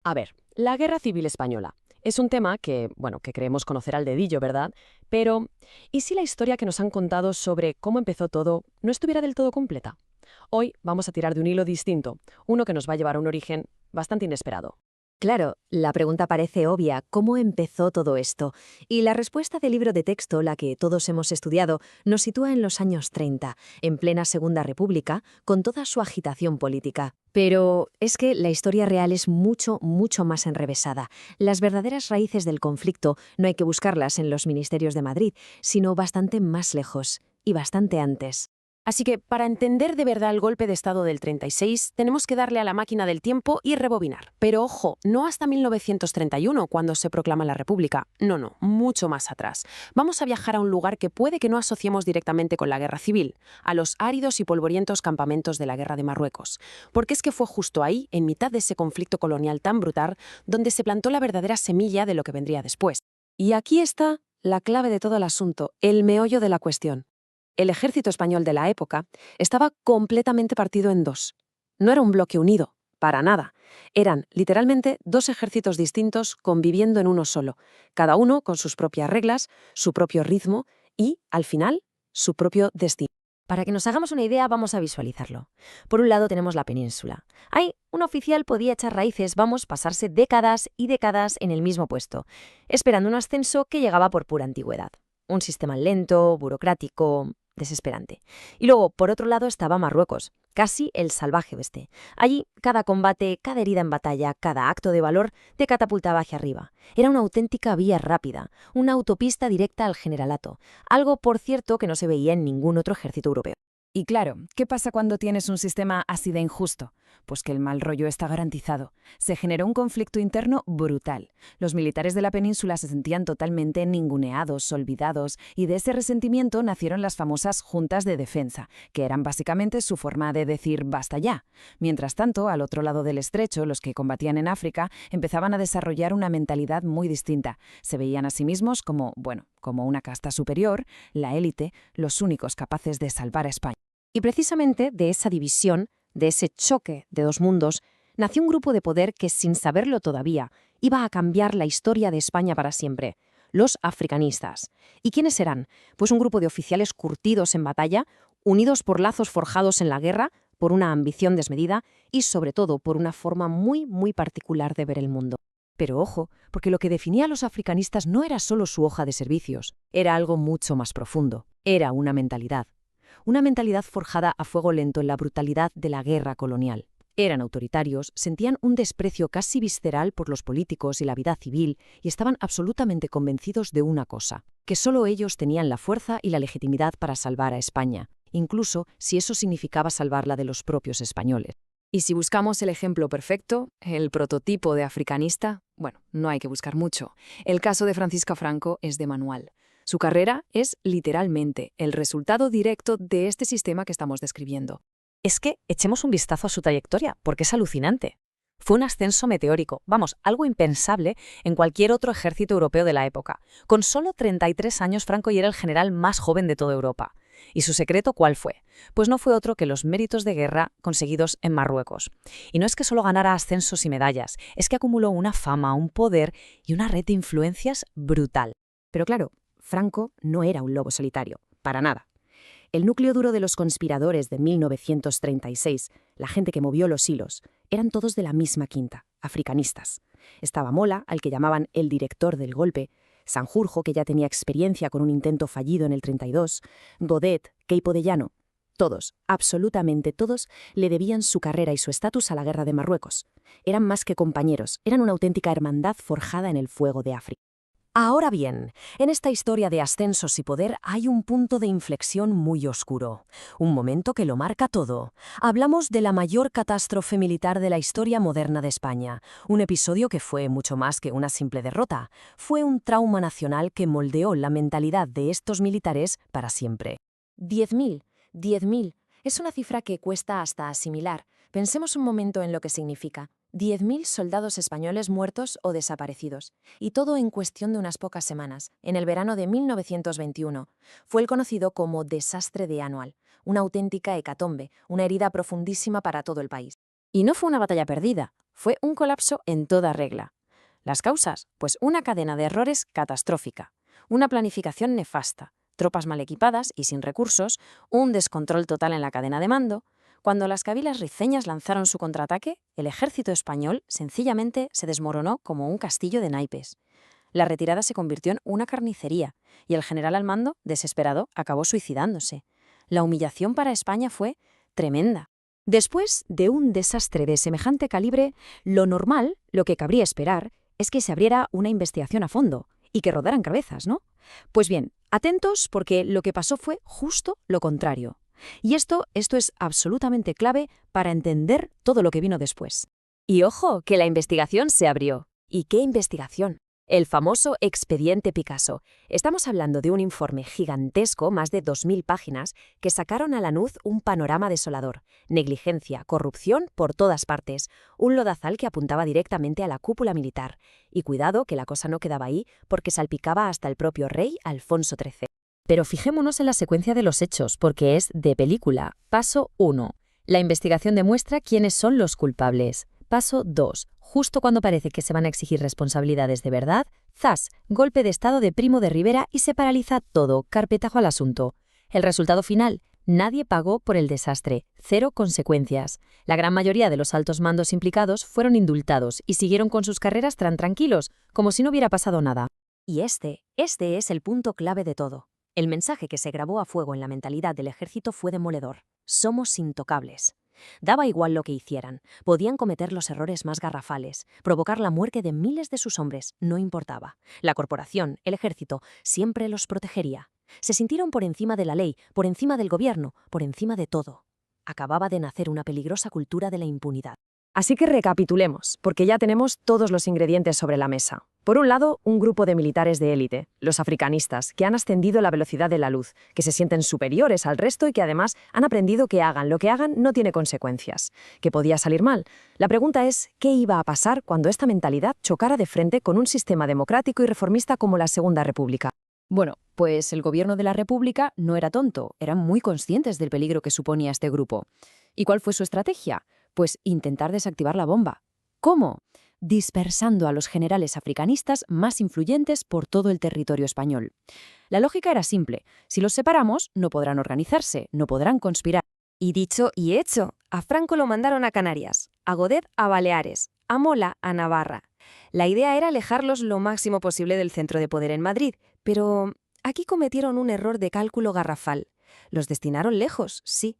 A ver, la Guerra Civil Española. Es un tema que creemos conocer al dedillo, ¿verdad? Pero, ¿y si la historia que nos han contado sobre cómo empezó todo no estuviera del todo completa? Hoy vamos a tirar de un hilo distinto, uno que nos va a llevar a un origen bastante inesperado. Claro, la pregunta parece obvia, ¿cómo empezó todo esto? Y la respuesta del libro de texto, la que todos hemos estudiado, nos sitúa en los años 30, en plena Segunda República, con toda su agitación política. Pero es que la historia real es mucho, mucho más enrevesada. Las verdaderas raíces del conflicto no hay que buscarlas en los ministerios de Madrid, sino bastante más lejos y bastante antes. Así que, para entender de verdad el golpe de Estado del 36, tenemos que darle a la máquina del tiempo y rebobinar. Pero ojo, no hasta 1931, cuando se proclama la República. No, mucho más atrás. Vamos a viajar a un lugar que puede que no asociemos directamente con la Guerra Civil, a los áridos y polvorientos campamentos de la Guerra de Marruecos. Porque es que fue justo ahí, en mitad de ese conflicto colonial tan brutal, donde se plantó la verdadera semilla de lo que vendría después. Y aquí está la clave de todo el asunto, el meollo de la cuestión. El ejército español de la época estaba completamente partido en dos. No era un bloque unido, para nada. Eran, literalmente, dos ejércitos distintos conviviendo en uno solo, cada uno con sus propias reglas, su propio ritmo y, al final, su propio destino. Para que nos hagamos una idea, vamos a visualizarlo. Por un lado tenemos la península. Ahí, un oficial podía echar raíces, pasarse décadas y décadas en el mismo puesto, esperando un ascenso que llegaba por pura antigüedad. Un sistema lento, burocrático, desesperante. Y luego, por otro lado, estaba Marruecos, casi el salvaje oeste. Allí, cada combate, cada herida en batalla, cada acto de valor te catapultaba hacia arriba. Era una auténtica vía rápida, una autopista directa al generalato, algo, por cierto, que no se veía en ningún otro ejército europeo. Y claro, ¿qué pasa cuando tienes un sistema así de injusto? Pues que el mal rollo está garantizado. Se generó un conflicto interno brutal. Los militares de la península se sentían totalmente ninguneados, olvidados, y de ese resentimiento nacieron las famosas juntas de defensa, que eran básicamente su forma de decir basta ya. Mientras tanto, al otro lado del estrecho, los que combatían en África empezaban a desarrollar una mentalidad muy distinta. Se veían a sí mismos como una casta superior, la élite, los únicos capaces de salvar a España. Y precisamente de esa división, de ese choque de dos mundos, nació un grupo de poder que, sin saberlo todavía, iba a cambiar la historia de España para siempre: los africanistas. ¿Y quiénes eran? Pues un grupo de oficiales curtidos en batalla, unidos por lazos forjados en la guerra, por una ambición desmedida y, sobre todo, por una forma muy, muy particular de ver el mundo. Pero ojo, porque lo que definía a los africanistas no era solo su hoja de servicios, era algo mucho más profundo. Era una mentalidad. Una mentalidad forjada a fuego lento en la brutalidad de la guerra colonial. Eran autoritarios, sentían un desprecio casi visceral por los políticos y la vida civil y estaban absolutamente convencidos de una cosa: que solo ellos tenían la fuerza y la legitimidad para salvar a España, incluso si eso significaba salvarla de los propios españoles. Y si buscamos el ejemplo perfecto, el prototipo de africanista, no hay que buscar mucho. El caso de Francisco Franco es de manual. Su carrera es literalmente el resultado directo de este sistema que estamos describiendo. Es que echemos un vistazo a su trayectoria, porque es alucinante. Fue un ascenso meteórico, algo impensable en cualquier otro ejército europeo de la época. Con solo 33 años, Franco ya era el general más joven de toda Europa. ¿Y su secreto cuál fue? Pues no fue otro que los méritos de guerra conseguidos en Marruecos. Y no es que solo ganara ascensos y medallas, es que acumuló una fama, un poder y una red de influencias brutal. Pero claro, Franco no era un lobo solitario, para nada. El núcleo duro de los conspiradores de 1936, la gente que movió los hilos, eran todos de la misma quinta, africanistas. Estaba Mola, al que llamaban el director del golpe; Sanjurjo, que ya tenía experiencia con un intento fallido en el 32; Godet, Queipo de Llano. Todos, absolutamente todos, le debían su carrera y su estatus a la guerra de Marruecos. Eran más que compañeros, eran una auténtica hermandad forjada en el fuego de África. Ahora bien, en esta historia de ascensos y poder hay un punto de inflexión muy oscuro, un momento que lo marca todo. Hablamos de la mayor catástrofe militar de la historia moderna de España, un episodio que fue mucho más que una simple derrota. Fue un trauma nacional que moldeó la mentalidad de estos militares para siempre. 10.000. Es una cifra que cuesta hasta asimilar. Pensemos un momento en lo que significa. 10.000 soldados españoles muertos o desaparecidos, y todo en cuestión de unas pocas semanas, en el verano de 1921. Fue el conocido como desastre de Anual, una auténtica hecatombe, una herida profundísima para todo el país. Y no fue una batalla perdida, fue un colapso en toda regla. ¿Las causas? Pues una cadena de errores catastrófica, una planificación nefasta, tropas mal equipadas y sin recursos, un descontrol total en la cadena de mando. Cuando las cabilas riceñas lanzaron su contraataque, el ejército español sencillamente se desmoronó como un castillo de naipes. La retirada se convirtió en una carnicería y el general al mando, desesperado, acabó suicidándose. La humillación para España fue tremenda. Después de un desastre de semejante calibre, lo normal, lo que cabría esperar, es que se abriera una investigación a fondo y que rodaran cabezas, ¿no? Pues bien, atentos porque lo que pasó fue justo lo contrario. Y esto es absolutamente clave para entender todo lo que vino después. Y ojo, que la investigación se abrió. ¿Y qué investigación? El famoso expediente Picasso. Estamos hablando de un informe gigantesco, más de 2000 páginas, que sacaron a la luz un panorama desolador. Negligencia, corrupción por todas partes. Un lodazal que apuntaba directamente a la cúpula militar. Y cuidado que la cosa no quedaba ahí, porque salpicaba hasta el propio rey Alfonso XIII. Pero fijémonos en la secuencia de los hechos, porque es de película. Paso 1. La investigación demuestra quiénes son los culpables. Paso 2. Justo cuando parece que se van a exigir responsabilidades de verdad, ¡zas! Golpe de estado de Primo de Rivera y se paraliza todo, carpetazo al asunto. El resultado final: nadie pagó por el desastre, 0 consecuencias. La gran mayoría de los altos mandos implicados fueron indultados y siguieron con sus carreras tan tranquilos, como si no hubiera pasado nada. Y este es el punto clave de todo. El mensaje que se grabó a fuego en la mentalidad del ejército fue demoledor. Somos intocables. Daba igual lo que hicieran, podían cometer los errores más garrafales, provocar la muerte de miles de sus hombres, no importaba. La corporación, el ejército, siempre los protegería. Se sintieron por encima de la ley, por encima del gobierno, por encima de todo. Acababa de nacer una peligrosa cultura de la impunidad. Así que recapitulemos, porque ya tenemos todos los ingredientes sobre la mesa. Por un lado, un grupo de militares de élite, los africanistas, que han ascendido la velocidad de la luz, que se sienten superiores al resto y que además han aprendido que hagan lo que hagan no tiene consecuencias, que podía salir mal. La pregunta es, ¿qué iba a pasar cuando esta mentalidad chocara de frente con un sistema democrático y reformista como la Segunda República? Bueno, pues el gobierno de la República no era tonto, eran muy conscientes del peligro que suponía este grupo. ¿Y cuál fue su estrategia? Pues intentar desactivar la bomba. ¿Cómo? Dispersando a los generales africanistas más influyentes por todo el territorio español. La lógica era simple. Si los separamos, no podrán organizarse, no podrán conspirar. Y dicho y hecho, a Franco lo mandaron a Canarias, a Godet a Baleares, a Mola a Navarra. La idea era alejarlos lo máximo posible del centro de poder en Madrid, pero aquí cometieron un error de cálculo garrafal. Los destinaron lejos, sí,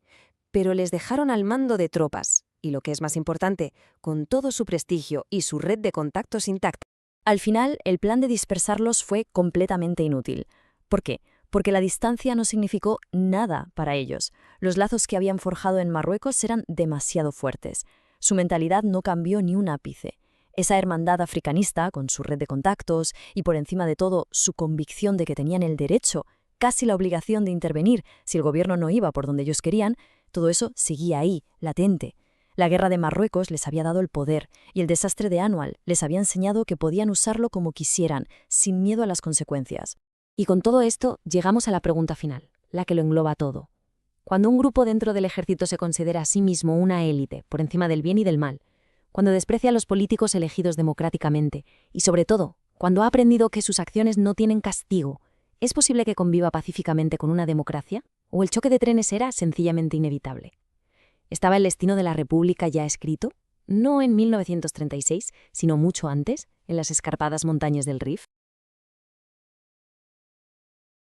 pero les dejaron al mando de tropas. Y lo que es más importante, con todo su prestigio y su red de contactos intacta. Al final, el plan de dispersarlos fue completamente inútil. ¿Por qué? Porque la distancia no significó nada para ellos. Los lazos que habían forjado en Marruecos eran demasiado fuertes. Su mentalidad no cambió ni un ápice. Esa hermandad africanista, con su red de contactos y por encima de todo su convicción de que tenían el derecho, casi la obligación de intervenir si el gobierno no iba por donde ellos querían, todo eso seguía ahí, latente. La guerra de Marruecos les había dado el poder y el desastre de Annual les había enseñado que podían usarlo como quisieran, sin miedo a las consecuencias. Y con todo esto llegamos a la pregunta final, la que lo engloba todo. Cuando un grupo dentro del ejército se considera a sí mismo una élite, por encima del bien y del mal, cuando desprecia a los políticos elegidos democráticamente y, sobre todo, cuando ha aprendido que sus acciones no tienen castigo, ¿es posible que conviva pacíficamente con una democracia? ¿O el choque de trenes era sencillamente inevitable? ¿Estaba el destino de la República ya escrito? No en 1936, sino mucho antes, en las escarpadas montañas del Rif.